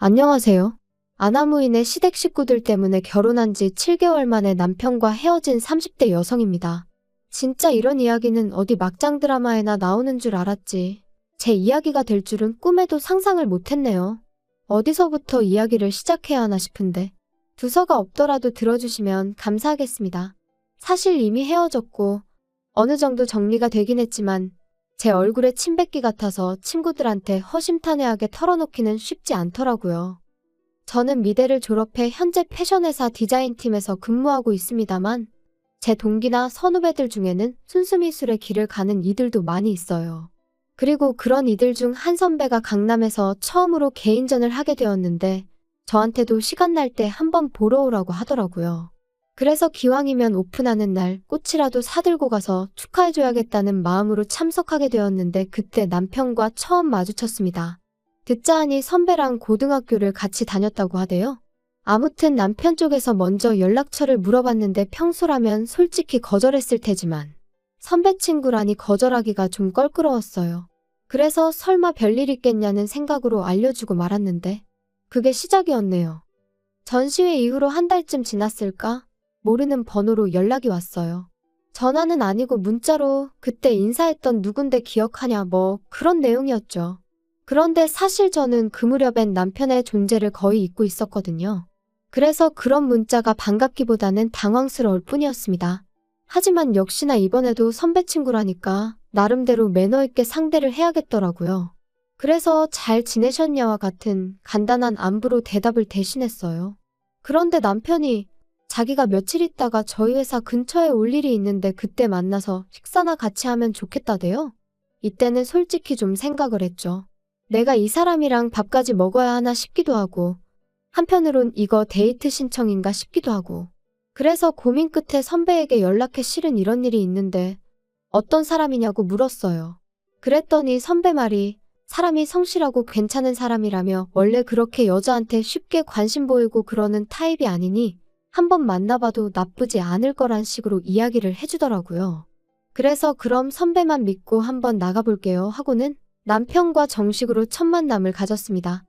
안녕하세요. 아나무인의 시댁 식구들 때문에 결혼한 지 7개월 만에 남편과 헤어진 30대 여성입니다. 진짜 이런 이야기는 어디 막장 드라마에나 나오는 줄 알았지. 제 이야기가 될 줄은 꿈에도 상상을 못했네요. 어디서부터 이야기를 시작해야 하나 싶은데 두서가 없더라도 들어주시면 감사하겠습니다. 사실 이미 헤어졌고 어느 정도 정리가 되긴 했지만 제 얼굴에 침 뱉기 같아서 친구들한테 허심탄회하게 털어놓기는 쉽지 않더라고요. 저는 미대를 졸업해 현재 패션회사 디자인팀에서 근무하고 있습니다만 제 동기나 선후배들 중에는 순수미술의 길을 가는 이들도 많이 있어요. 그리고 그런 이들 중 한 선배가 강남에서 처음으로 개인전을 하게 되었는데 저한테도 시간 날 때 한번 보러 오라고 하더라고요. 그래서 기왕이면 오픈하는 날 꽃이라도 사들고 가서 축하해줘야겠다는 마음으로 참석하게 되었는데 그때 남편과 처음 마주쳤습니다. 듣자 하니 선배랑 고등학교를 같이 다녔다고 하대요. 아무튼 남편 쪽에서 먼저 연락처를 물어봤는데 평소라면 솔직히 거절했을 테지만 선배 친구라니 거절하기가 좀 껄끄러웠어요. 그래서 설마 별일 있겠냐는 생각으로 알려주고 말았는데 그게 시작이었네요. 전시회 이후로 한 달쯤 지났을까? 모르는 번호로 연락이 왔어요. 전화는 아니고 문자로 그때 인사했던 누군데 기억하냐 뭐 그런 내용이었죠. 그런데 사실 저는 그 무렵엔 남편의 존재를 거의 잊고 있었거든요. 그래서 그런 문자가 반갑기보다는 당황스러울 뿐이었습니다. 하지만 역시나 이번에도 선배 친구라니까 나름대로 매너 있게 상대를 해야겠더라고요. 그래서 잘 지내셨냐와 같은 간단한 안부로 대답을 대신했어요. 그런데 남편이 자기가 며칠 있다가 저희 회사 근처에 올 일이 있는데 그때 만나서 식사나 같이 하면 좋겠다대요. 이때는 솔직히 좀 생각을 했죠. 내가 이 사람이랑 밥까지 먹어야 하나 싶기도 하고 한편으론 이거 데이트 신청인가 싶기도 하고 그래서 고민 끝에 선배에게 연락해 실은 이런 일이 있는데 어떤 사람이냐고 물었어요. 그랬더니 선배 말이 사람이 성실하고 괜찮은 사람이라며 원래 그렇게 여자한테 쉽게 관심 보이고 그러는 타입이 아니니 한번 만나봐도 나쁘지 않을 거란 식으로 이야기를 해주더라고요. 그래서 그럼 선배만 믿고 한번 나가볼게요 하고는 남편과 정식으로 첫 만남을 가졌습니다.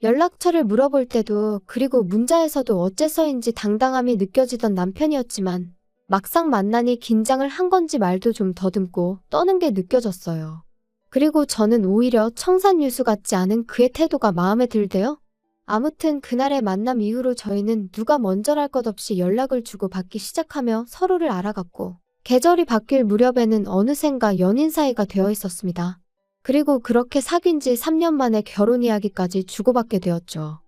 연락처를 물어볼 때도 그리고 문자에서도 어째서인지 당당함이 느껴지던 남편이었지만 막상 만나니 긴장을 한 건지 말도 좀 더듬고 떠는 게 느껴졌어요. 그리고 저는 오히려 청산유수 같지 않은 그의 태도가 마음에 들대요. 아무튼 그날의 만남 이후로 저희는 누가 먼저랄 것 없이 연락을 주고받기 시작하며 서로를 알아갔고 계절이 바뀔 무렵에는 어느샌가 연인 사이가 되어 있었습니다. 그리고 그렇게 사귄 지 3년 만에 결혼 이야기까지 주고받게 되었죠.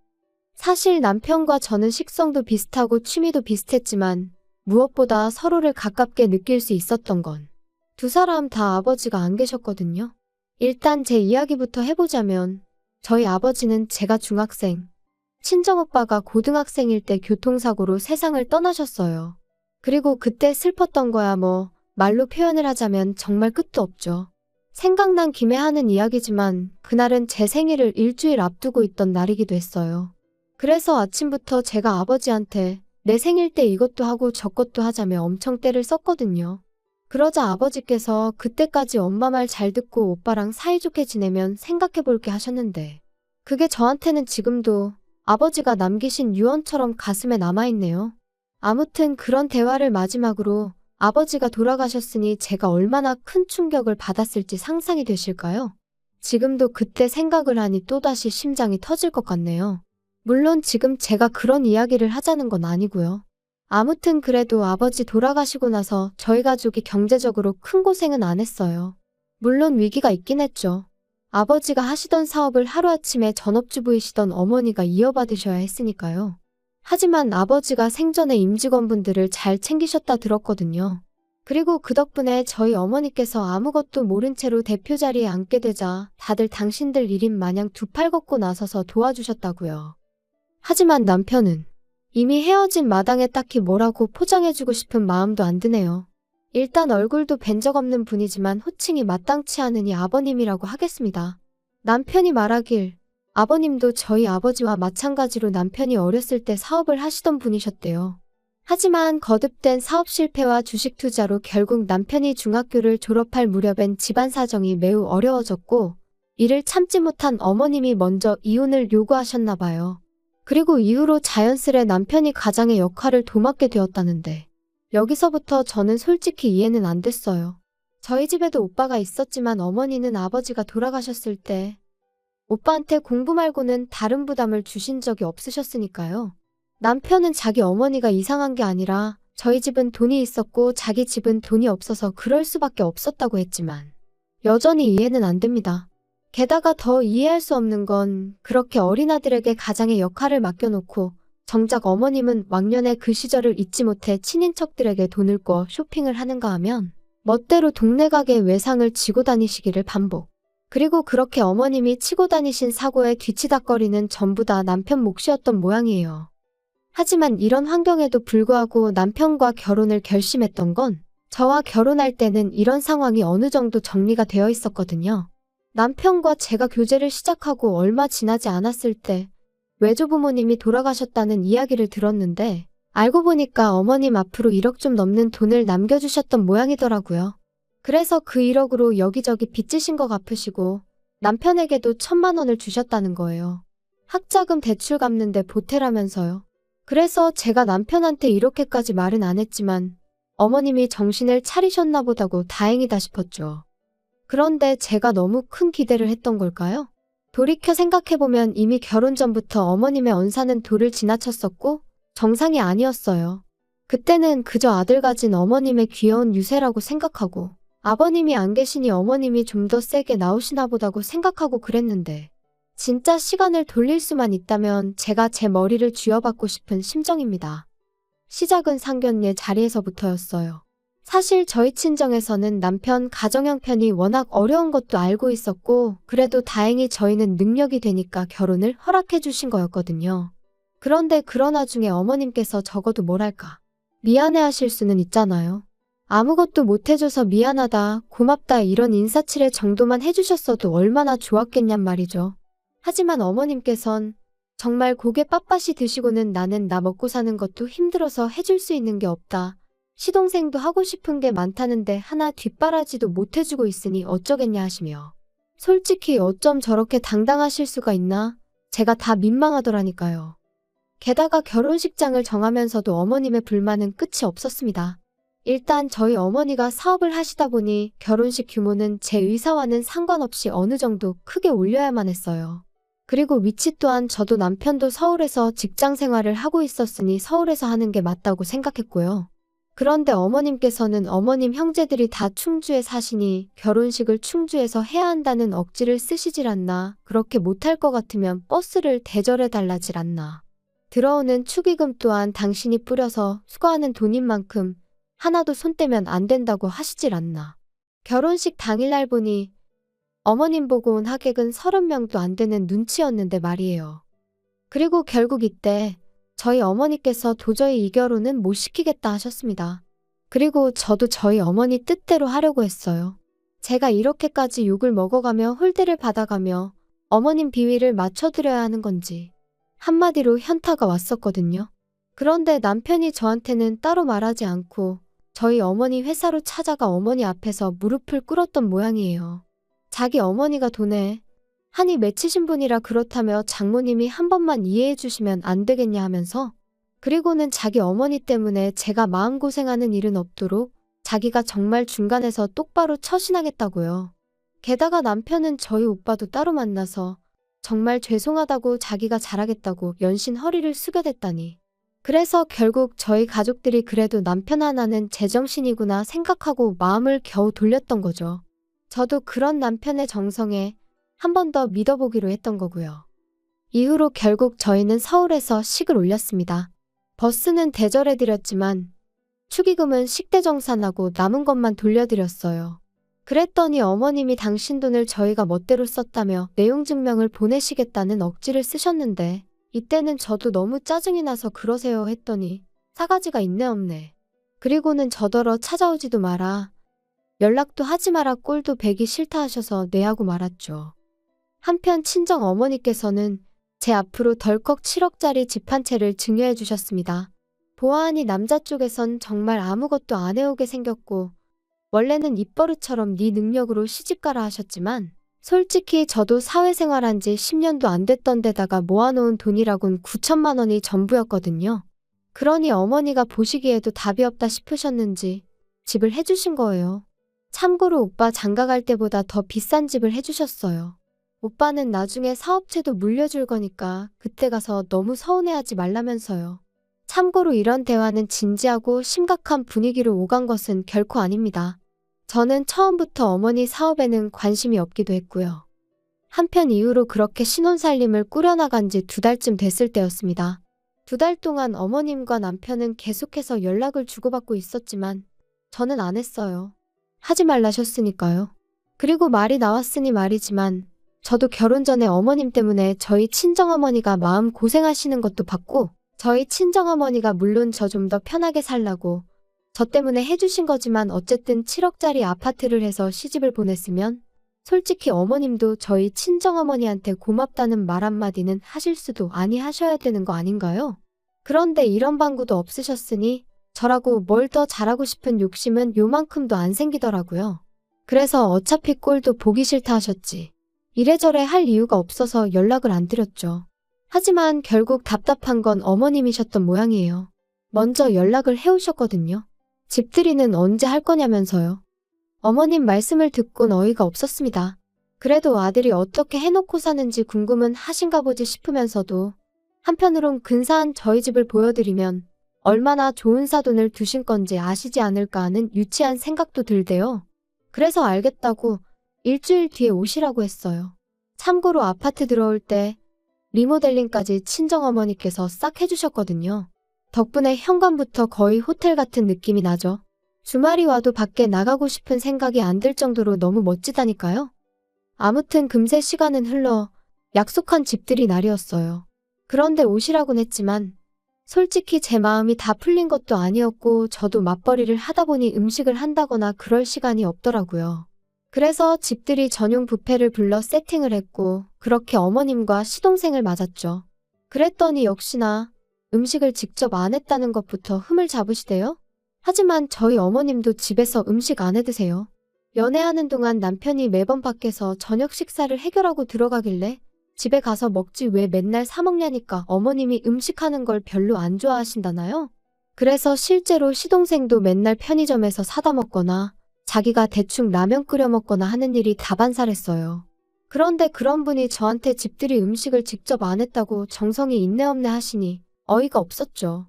사실 남편과 저는 식성도 비슷하고 취미도 비슷했지만 무엇보다 서로를 가깝게 느낄 수 있었던 건 두 사람 다 아버지가 안 계셨거든요. 일단 제 이야기부터 해보자면 저희 아버지는 제가 중학생, 친정오빠가 고등학생일 때 교통사고로 세상을 떠나셨어요. 그리고 그때 슬펐던 거야 뭐 말로 표현을 하자면 정말 끝도 없죠. 생각난 김에 하는 이야기지만 그날은 제 생일을 일주일 앞두고 있던 날이기도 했어요. 그래서 아침부터 제가 아버지한테 내 생일 때 이것도 하고 저것도 하자며 엄청 떼를 썼거든요. 그러자 아버지께서 그때까지 엄마 말 잘 듣고 오빠랑 사이좋게 지내면 생각해볼게 하셨는데 그게 저한테는 지금도 아버지가 남기신 유언처럼 가슴에 남아있네요. 아무튼 그런 대화를 마지막으로 아버지가 돌아가셨으니 제가 얼마나 큰 충격을 받았을지 상상이 되실까요? 지금도 그때 생각을 하니 또다시 심장이 터질 것 같네요. 물론 지금 제가 그런 이야기를 하자는 건 아니고요. 아무튼 그래도 아버지 돌아가시고 나서 저희 가족이 경제적으로 큰 고생은 안 했어요. 물론 위기가 있긴 했죠. 아버지가 하시던 사업을 하루아침에 전업주부이시던 어머니가 이어받으셔야 했으니까요. 하지만 아버지가 생전에 임직원분들을 잘 챙기셨다 들었거든요. 그리고 그 덕분에 저희 어머니께서 아무것도 모른 채로 대표 자리에 앉게 되자 다들 당신들 일인 마냥 두 팔 걷고 나서서 도와주셨다고요. 하지만 남편은 이미 헤어진 마당에 딱히 뭐라고 포장해주고 싶은 마음도 안 드네요. 일단 얼굴도 뵌 적 없는 분이지만 호칭이 마땅치 않으니 아버님이라고 하겠습니다. 남편이 말하길 아버님도 저희 아버지와 마찬가지로 남편이 어렸을 때 사업을 하시던 분이셨대요. 하지만 거듭된 사업 실패와 주식 투자로 결국 남편이 중학교를 졸업할 무렵엔 집안 사정이 매우 어려워졌고 이를 참지 못한 어머님이 먼저 이혼을 요구하셨나 봐요. 그리고 이후로 자연스레 남편이 가장의 역할을 도맡게 되었다는데 여기서부터 저는 솔직히 이해는 안 됐어요. 저희 집에도 오빠가 있었지만 어머니는 아버지가 돌아가셨을 때 오빠한테 공부 말고는 다른 부담을 주신 적이 없으셨으니까요. 남편은 자기 어머니가 이상한 게 아니라 저희 집은 돈이 있었고 자기 집은 돈이 없어서 그럴 수밖에 없었다고 했지만 여전히 이해는 안 됩니다. 게다가 더 이해할 수 없는 건 그렇게 어린 아들에게 가장의 역할을 맡겨놓고 정작 어머님은 왕년에 그 시절을 잊지 못해 친인척들에게 돈을 꿔 쇼핑을 하는가 하면 멋대로 동네 가게 외상을 지고 다니시기를 반복. 그리고 그렇게 어머님이 치고 다니신 사고에 뒤치다꺼리는 전부 다 남편 몫이었던 모양이에요. 하지만 이런 환경에도 불구하고 남편과 결혼을 결심했던 건 저와 결혼할 때는 이런 상황이 어느 정도 정리가 되어 있었거든요. 남편과 제가 교제를 시작하고 얼마 지나지 않았을 때 외조부모님이 돌아가셨다는 이야기를 들었는데 알고 보니까 어머님 앞으로 1억 좀 넘는 돈을 남겨주셨던 모양이더라고요. 그래서 그 1억으로 여기저기 빚지신 거 갚으시고 남편에게도 1,000만 원을 주셨다는 거예요. 학자금 대출 갚는데 보태라면서요. 그래서 제가 남편한테 이렇게까지 말은 안 했지만 어머님이 정신을 차리셨나 보다고 다행이다 싶었죠. 그런데 제가 너무 큰 기대를 했던 걸까요? 돌이켜 생각해보면 이미 결혼 전부터 어머님의 언사는 도를 지나쳤었고 정상이 아니었어요. 그때는 그저 아들 가진 어머님의 귀여운 유세라고 생각하고 아버님이 안 계시니 어머님이 좀 더 세게 나오시나 보다고 생각하고 그랬는데 진짜 시간을 돌릴 수만 있다면 제가 제 머리를 쥐어받고 싶은 심정입니다. 시작은 상견례 자리에서부터였어요. 사실 저희 친정에서는 남편 가정 형편이 워낙 어려운 것도 알고 있었고 그래도 다행히 저희는 능력이 되니까 결혼을 허락해 주신 거였거든요. 그런데 그런 와중에 어머님께서 적어도 뭐랄까 미안해하실 수는 있잖아요. 아무것도 못해줘서 미안하다, 고맙다 이런 인사치레 정도만 해주셨어도 얼마나 좋았겠냔 말이죠. 하지만 어머님께선 정말 고개 빳빳이 드시고는 나는 나 먹고 사는 것도 힘들어서 해줄 수 있는 게 없다. 시동생도 하고 싶은 게 많다는데 하나 뒷바라지도 못해주고 있으니 어쩌겠냐 하시며 솔직히 어쩜 저렇게 당당하실 수가 있나? 제가 다 민망하더라니까요. 게다가 결혼식장을 정하면서도 어머님의 불만은 끝이 없었습니다. 일단 저희 어머니가 사업을 하시다 보니 결혼식 규모는 제 의사와는 상관없이 어느 정도 크게 올려야만 했어요. 그리고 위치 또한 저도 남편도 서울에서 직장 생활을 하고 있었으니 서울에서 하는 게 맞다고 생각했고요. 그런데 어머님께서는 어머님 형제들이 다 충주에 사시니 결혼식을 충주에서 해야 한다는 억지를 쓰시질 않나, 그렇게 못할 것 같으면 버스를 대절해 달라질 않나. 들어오는 축의금 또한 당신이 뿌려서 수거하는 돈인 만큼 하나도 손 떼면 안 된다고 하시질 않나. 결혼식 당일날 보니 어머님 보고 온 하객은 30명도 안 되는 눈치였는데 말이에요. 그리고 결국 이때 저희 어머니께서 도저히 이 결혼은 못 시키겠다 하셨습니다. 그리고 저도 저희 어머니 뜻대로 하려고 했어요. 제가 이렇게까지 욕을 먹어가며 홀대를 받아가며 어머님 비위를 맞춰드려야 하는 건지 한마디로 현타가 왔었거든요. 그런데 남편이 저한테는 따로 말하지 않고 저희 어머니 회사로 찾아가 어머니 앞에서 무릎을 꿇었던 모양이에요. 자기 어머니가 돈에 한이 맺히신 분이라 그렇다며 장모님이 한 번만 이해해 주시면 안 되겠냐 하면서 그리고는 자기 어머니 때문에 제가 마음고생하는 일은 없도록 자기가 정말 중간에서 똑바로 처신하겠다고요. 게다가 남편은 저희 오빠도 따로 만나서 정말 죄송하다고 자기가 잘하겠다고 연신 허리를 숙여댔다니. 그래서 결국 저희 가족들이 그래도 남편 하나는 제정신이구나 생각하고 마음을 겨우 돌렸던 거죠. 저도 그런 남편의 정성에 한 번 더 믿어보기로 했던 거고요. 이후로 결국 저희는 서울에서 식을 올렸습니다. 버스는 대절해드렸지만 축의금은 식대정산하고 남은 것만 돌려드렸어요. 그랬더니 어머님이 당신 돈을 저희가 멋대로 썼다며 내용 증명을 보내시겠다는 억지를 쓰셨는데 이때는 저도 너무 짜증이 나서 그러세요 했더니 사가지가 있네 없네. 그리고는 저더러 찾아오지도 마라. 연락도 하지 마라 꼴도 배기 싫다 하셔서 내하고 말았죠. 한편 친정 어머니께서는 제 앞으로 덜컥 7억짜리 집 한 채를 증여해 주셨습니다. 보아하니 남자 쪽에선 정말 아무것도 안 해오게 생겼고 원래는 입버릇처럼 네 능력으로 시집가라 하셨지만 솔직히 저도 사회생활한 지 10년도 안 됐던 데다가 모아놓은 돈이라곤 9천만 원이 전부였거든요. 그러니 어머니가 보시기에도 답이 없다 싶으셨는지 집을 해주신 거예요. 참고로 오빠 장가갈 때보다 더 비싼 집을 해주셨어요. 오빠는 나중에 사업체도 물려줄 거니까 그때 가서 너무 서운해하지 말라면서요. 참고로 이런 대화는 진지하고 심각한 분위기로 오간 것은 결코 아닙니다. 저는 처음부터 어머니 사업에는 관심이 없기도 했고요. 한편 이후로 그렇게 신혼살림을 꾸려나간 지 2달쯤 됐을 때였습니다. 2달 동안 어머님과 남편은 계속해서 연락을 주고받고 있었지만 저는 안 했어요. 하지 말라셨으니까요. 그리고 말이 나왔으니 말이지만 저도 결혼 전에 어머님 때문에 저희 친정어머니가 마음 고생하시는 것도 봤고 저희 친정어머니가 물론 저 좀 더 편하게 살라고 저 때문에 해주신 거지만 어쨌든 7억짜리 아파트를 해서 시집을 보냈으면 솔직히 어머님도 저희 친정어머니한테 고맙다는 말 한마디는 하실 수도 아니 하셔야 되는 거 아닌가요? 그런데 이런 방구도 없으셨으니 저라고 뭘 더 잘하고 싶은 욕심은 요만큼도 안 생기더라고요. 그래서 어차피 꼴도 보기 싫다 하셨지. 이래저래 할 이유가 없어서 연락을 안 드렸죠. 하지만 결국 답답한 건 어머님이셨던 모양이에요. 먼저 연락을 해오셨거든요. 집들이는 언제 할 거냐면서요. 어머님 말씀을 듣곤 어이가 없었습니다. 그래도 아들이 어떻게 해놓고 사는지 궁금은 하신가 보지 싶으면서도 한편으론 근사한 저희 집을 보여드리면 얼마나 좋은 사돈을 두신 건지 아시지 않을까 하는 유치한 생각도 들대요. 그래서 알겠다고 일주일 뒤에 오시라고 했어요. 참고로 아파트 들어올 때 리모델링까지 친정어머니께서 싹 해주셨거든요. 덕분에 현관부터 거의 호텔 같은 느낌이 나죠. 주말이 와도 밖에 나가고 싶은 생각이 안 들 정도로 너무 멋지다니까요. 아무튼 금세 시간은 흘러 약속한 집들이 날이었어요. 그런데 오시라곤 했지만 솔직히 제 마음이 다 풀린 것도 아니었고 저도 맞벌이를 하다 보니 음식을 한다거나 그럴 시간이 없더라고요. 그래서 집들이 전용 뷔페를 불러 세팅을 했고 그렇게 어머님과 시동생을 맞았죠. 그랬더니 역시나 음식을 직접 안 했다는 것부터 흠을 잡으시대요. 하지만 저희 어머님도 집에서 음식 안 해드세요. 연애하는 동안 남편이 매번 밖에서 저녁 식사를 해결하고 들어가길래 집에 가서 먹지 왜 맨날 사 먹냐니까 어머님이 음식하는 걸 별로 안 좋아하신다나요? 그래서 실제로 시동생도 맨날 편의점에서 사다 먹거나 자기가 대충 라면 끓여 먹거나 하는 일이 다반사랬어요. 그런데 그런 분이 저한테 집들이 음식을 직접 안 했다고 정성이 있네 없네 하시니 어이가 없었죠.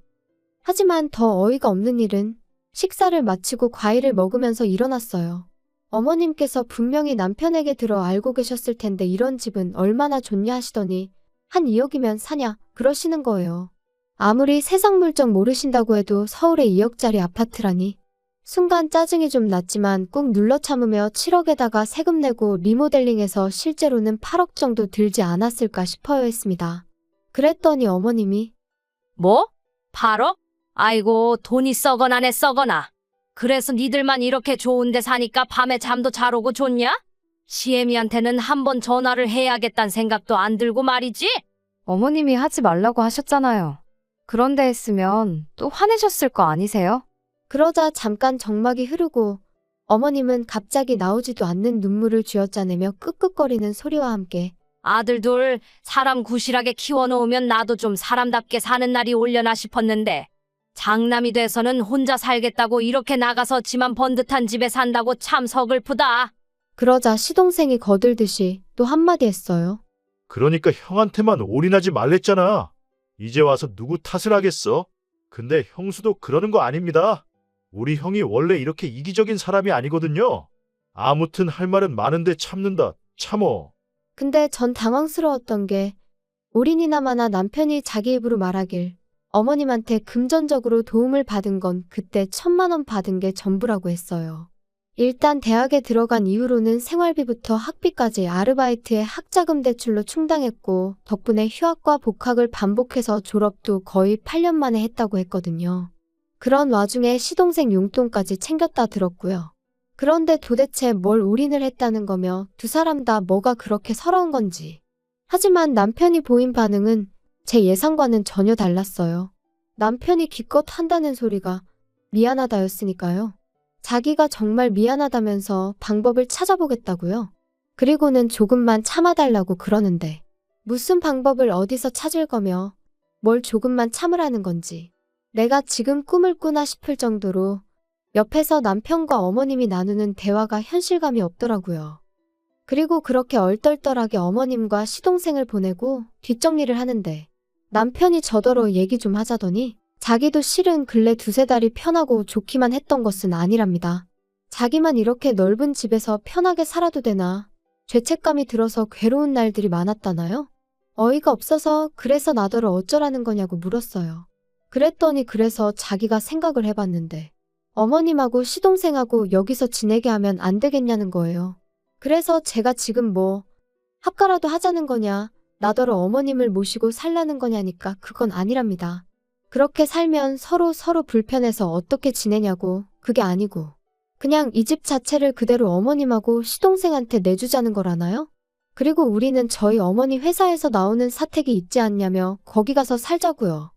하지만 더 어이가 없는 일은 식사를 마치고 과일을 먹으면서 일어났어요. 어머님께서 분명히 남편에게 들어 알고 계셨을 텐데 이런 집은 얼마나 좋냐 하시더니 한 2억이면 사냐 그러시는 거예요. 아무리 세상 물정 모르신다고 해도 서울에 2억짜리 아파트라니. 순간 짜증이 좀 났지만 꾹 눌러 참으며 7억에다가 세금 내고 리모델링해서 실제로는 8억 정도 들지 않았을까 싶어요 했습니다. 그랬더니 어머님이 뭐? 8억? 아이고 돈이 썩어나네 썩어나. 그래서 니들만 이렇게 좋은 데 사니까 밤에 잠도 잘 오고 좋냐? 시애미한테는 한번 전화를 해야겠다는 생각도 안 들고 말이지? 어머님이 하지 말라고 하셨잖아요. 그런데 했으면 또 화내셨을 거 아니세요? 그러자 잠깐 정막이 흐르고 어머님은 갑자기 나오지도 않는 눈물을 쥐어짜내며 끄끄거리는 소리와 함께 아들 둘 사람 구실하게 키워놓으면 나도 좀 사람답게 사는 날이 올려나 싶었는데 장남이 돼서는 혼자 살겠다고 이렇게 나가서 지만 번 듯한 집에 산다고 참 서글프다. 그러자 시동생이 거들듯이 또 한마디 했어요. 그러니까 형한테만 올인하지 말랬잖아. 이제 와서 누구 탓을 하겠어? 근데 형수도 그러는 거 아닙니다. 우리 형이 원래 이렇게 이기적인 사람이 아니거든요. 아무튼 할 말은 많은데 참는다. 참어. 근데 전 당황스러웠던 게 올인이나마나 남편이 자기 입으로 말하길 어머님한테 금전적으로 도움을 받은 건 그때 1,000만 원 받은 게 전부라고 했어요. 일단 대학에 들어간 이후로는 생활비부터 학비까지 아르바이트에 학자금 대출로 충당했고 덕분에 휴학과 복학을 반복해서 졸업도 거의 8년 만에 했다고 했거든요. 그런 와중에 시동생 용돈까지 챙겼다 들었고요. 그런데 도대체 뭘 올인을 했다는 거며 두 사람 다 뭐가 그렇게 서러운 건지. 하지만 남편이 보인 반응은 제 예상과는 전혀 달랐어요. 남편이 기껏 한다는 소리가 미안하다였으니까요. 자기가 정말 미안하다면서 방법을 찾아보겠다고요. 그리고는 조금만 참아달라고 그러는데 무슨 방법을 어디서 찾을 거며 뭘 조금만 참으라는 건지 내가 지금 꿈을 꾸나 싶을 정도로 옆에서 남편과 어머님이 나누는 대화가 현실감이 없더라고요. 그리고 그렇게 얼떨떨하게 어머님과 시동생을 보내고 뒷정리를 하는데 남편이 저더러 얘기 좀 하자더니 자기도 실은 근래 두세 달이 편하고 좋기만 했던 것은 아니랍니다. 자기만 이렇게 넓은 집에서 편하게 살아도 되나 죄책감이 들어서 괴로운 날들이 많았다나요? 어이가 없어서 그래서 나더러 어쩌라는 거냐고 물었어요. 그랬더니 그래서 자기가 생각을 해봤는데 어머님하고 시동생하고 여기서 지내게 하면 안 되겠냐는 거예요. 그래서 제가 지금 뭐 합가라도 하자는 거냐 나더러 어머님을 모시고 살라는 거냐니까 그건 아니랍니다. 그렇게 살면 서로 불편해서 어떻게 지내냐고 그게 아니고 그냥 이 집 자체를 그대로 어머님하고 시동생한테 내주자는 거라나요? 그리고 우리는 저희 어머니 회사에서 나오는 사택이 있지 않냐며 거기 가서 살자고요.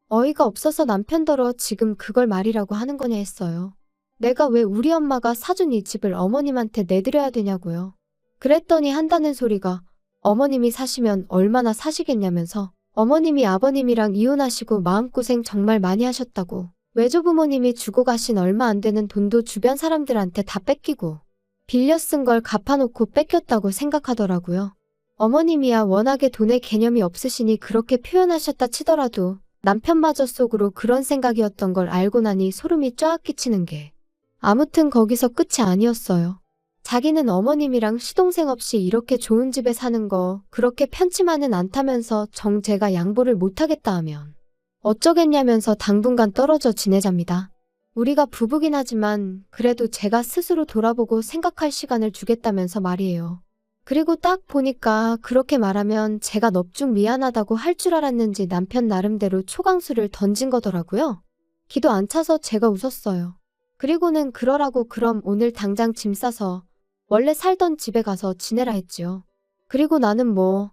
어이가 없어서 남편더러 지금 그걸 말이라고 하는 거냐 했어요. 내가 왜 우리 엄마가 사준 이 집을 어머님한테 내드려야 되냐고요. 그랬더니 한다는 소리가 어머님이 사시면 얼마나 사시겠냐면서 어머님이 아버님이랑 이혼하시고 마음고생 정말 많이 하셨다고 외조부모님이 주고 가신 얼마 안 되는 돈도 주변 사람들한테 다 뺏기고 빌려 쓴 걸 갚아놓고 뺏겼다고 생각하더라고요. 어머님이야 워낙에 돈의 개념이 없으시니 그렇게 표현하셨다 치더라도 남편마저 속으로 그런 생각이었던 걸 알고 나니 소름이 쫙 끼치는 게 아무튼 거기서 끝이 아니었어요. 자기는 어머님이랑 시동생 없이 이렇게 좋은 집에 사는 거 그렇게 편치만은 않다면서 정 제가 양보를 못하겠다 하면 어쩌겠냐면서 당분간 떨어져 지내잡니다. 우리가 부부긴 하지만 그래도 제가 스스로 돌아보고 생각할 시간을 주겠다면서 말이에요. 그리고 딱 보니까 그렇게 말하면 제가 넙죽 미안하다고 할 줄 알았는지 남편 나름대로 초강수를 던진 거더라고요. 기도 안 차서 제가 웃었어요. 그리고는 그러라고 그럼 오늘 당장 짐 싸서 원래 살던 집에 가서 지내라 했지요. 그리고 나는 뭐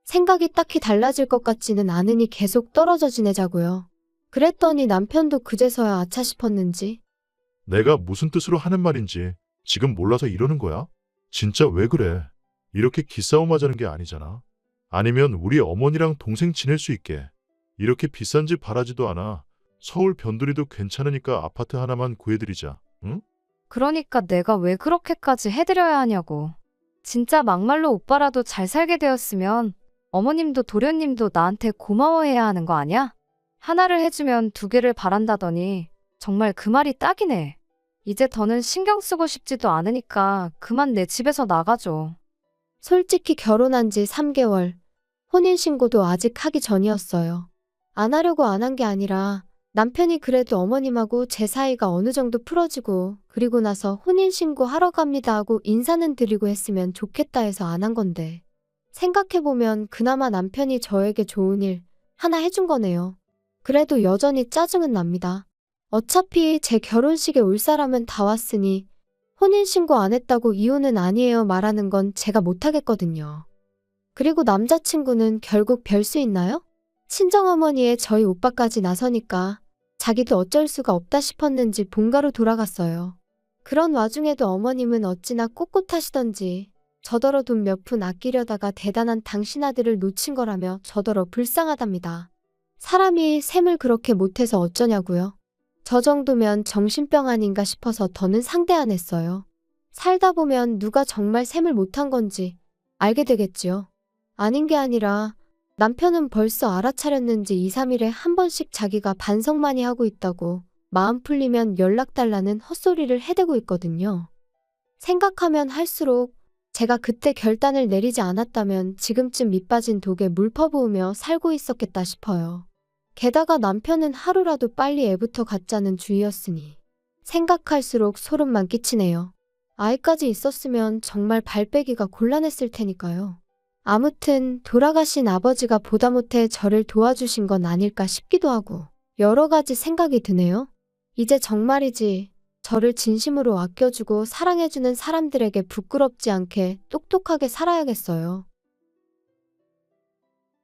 생각이 딱히 달라질 것 같지는 않으니 계속 떨어져 지내자고요. 그랬더니 남편도 그제서야 아차 싶었는지 내가 무슨 뜻으로 하는 말인지 지금 몰라서 이러는 거야? 진짜 왜 그래? 이렇게 기싸움 하자는 게 아니잖아. 아니면 우리 어머니랑 동생 지낼 수 있게 이렇게 비싼 집 바라지도 않아. 서울 변두리도 괜찮으니까 아파트 하나만 구해드리자. 응? 그러니까 내가 왜 그렇게까지 해드려야 하냐고. 진짜 막말로 오빠라도 잘 살게 되었으면 어머님도 도련님도 나한테 고마워해야 하는 거 아니야? 하나를 해주면 두 개를 바란다더니 정말 그 말이 딱이네. 이제 더는 신경 쓰고 싶지도 않으니까 그만 내 집에서 나가줘. 솔직히 결혼한 지 3개월, 혼인신고도 아직 하기 전이었어요. 안 하려고 안 한 게 아니라 남편이 그래도 어머님하고 제 사이가 어느 정도 풀어지고 그리고 나서 혼인신고 하러 갑니다 하고 인사는 드리고 했으면 좋겠다 해서 안 한 건데 생각해보면 그나마 남편이 저에게 좋은 일 하나 해준 거네요. 그래도 여전히 짜증은 납니다. 어차피 제 결혼식에 올 사람은 다 왔으니 혼인신고 안 했다고 이혼은 아니에요 말하는 건 제가 못하겠거든요. 그리고 남자친구는 결국 별 수 있나요? 친정어머니의 저희 오빠까지 나서니까 자기도 어쩔 수가 없다 싶었는지 본가로 돌아갔어요. 그런 와중에도 어머님은 어찌나 꼿꼿하시던지 저더러 돈 몇 푼 아끼려다가 대단한 당신 아들을 놓친 거라며 저더러 불쌍하답니다. 사람이 셈을 그렇게 못해서 어쩌냐고요. 저 정도면 정신병 아닌가 싶어서 더는 상대 안 했어요. 살다 보면 누가 정말 셈을 못한 건지 알게 되겠지요. 아닌 게 아니라 남편은 벌써 알아차렸는지 2, 3일에 한 번씩 자기가 반성 많이 하고 있다고 마음 풀리면 연락 달라는 헛소리를 해대고 있거든요. 생각하면 할수록 제가 그때 결단을 내리지 않았다면 지금쯤 밑 빠진 독에 물 퍼부으며 살고 있었겠다 싶어요. 게다가 남편은 하루라도 빨리 애부터 갖자는 주의였으니 생각할수록 소름만 끼치네요. 아이까지 있었으면 정말 발 빼기가 곤란했을 테니까요. 아무튼 돌아가신 아버지가 보다 못해 저를 도와주신 건 아닐까 싶기도 하고 여러 가지 생각이 드네요. 이제 정말이지 저를 진심으로 아껴주고 사랑해주는 사람들에게 부끄럽지 않게 똑똑하게 살아야겠어요.